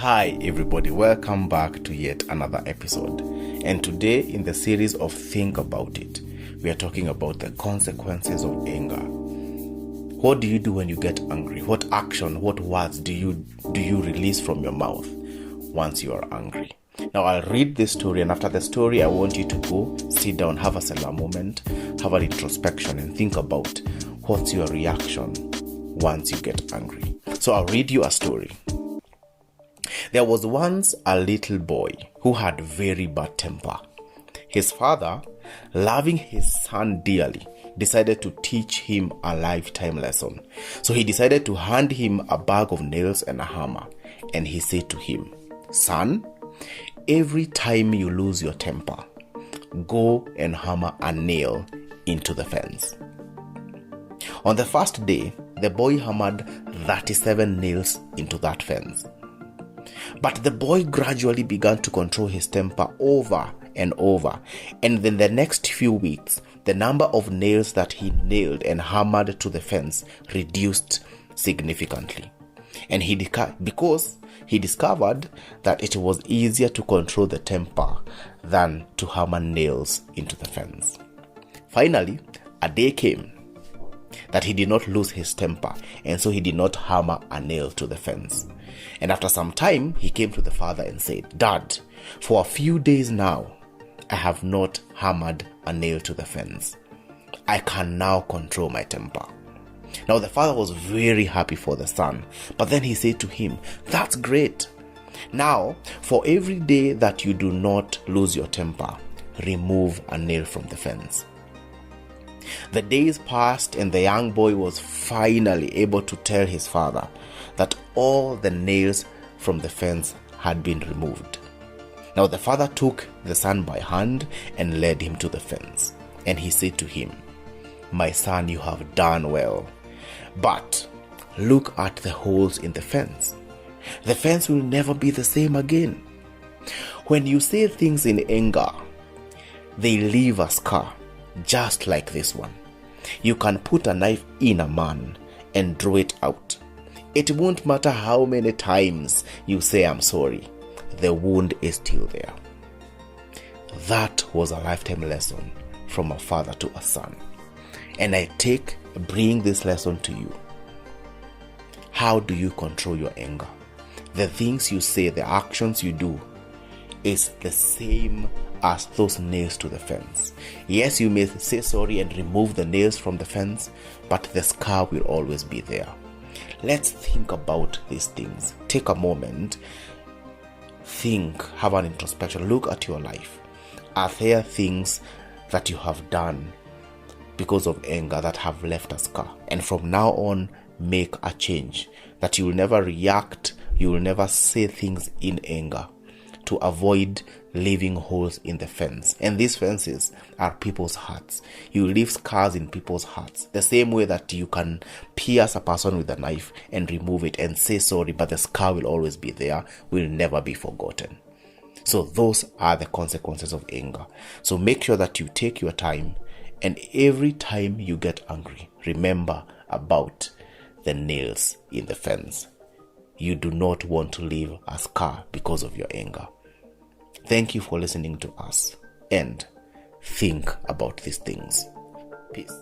Hi everybody, welcome back to yet another episode. And today in the series of Think About It, we are talking about the consequences of anger. What do you do when you get angry? What action, what words do you release from your mouth once you are angry? Now I'll read this story, and after the story I want you to go sit down, have a Selah moment, have an introspection and think about what's your reaction once you get angry. So I'll read you a story. There was once a little boy who had very bad temper. His father, loving his son dearly, decided to teach him a lifetime lesson. So he decided to hand him a bag of nails and a hammer. And he said to him, "Son, every time you lose your temper, go and hammer a nail into the fence." On the first day, the boy hammered 37 nails into that fence. But the boy gradually began to control his temper over and over, and then the next few weeks, the number of nails that he nailed and hammered to the fence reduced significantly. And because he discovered that it was easier to control the temper than to hammer nails into the fence. Finally, a day came that he did not lose his temper, and so he did not hammer a nail to the fence. And after some time, he came to the father and said, "Dad, for a few days now, I have not hammered a nail to the fence. I can now control my temper." Now the father was very happy for the son, but then he said to him, "That's great. Now, for every day that you do not lose your temper, remove a nail from the fence." The days passed, and the young boy was finally able to tell his father that all the nails from the fence had been removed. Now the father took the son by hand and led him to the fence. And he said to him, "My son, you have done well. But look at the holes in the fence. The fence will never be the same again. When you say things in anger, they leave a scar just like this one. You can put a knife in a man and draw it out. It won't matter how many times you say I'm sorry, the wound is still there." That was a lifetime lesson from a father to a son. And I bring this lesson to you. How do you control your anger? The things you say, the actions you do is the same as those nails to the fence. Yes, you may say sorry and remove the nails from the fence, but the scar will always be there. Let's think about these things. Take a moment, think, have an introspection, look at your life. Are there things that you have done because of anger that have left a scar? And from now on, make a change, that you will never react, you will never say things in anger, to avoid leaving holes in the fence. And these fences are people's hearts. You leave scars in people's hearts. The same way that you can pierce a person with a knife and remove it and say sorry, but the scar will always be there, will never be forgotten. So those are the consequences of anger. So make sure that you take your time, and every time you get angry, remember about the nails in the fence. You do not want to leave a scar because of your anger. Thank you for listening to us, and think about these things. Peace.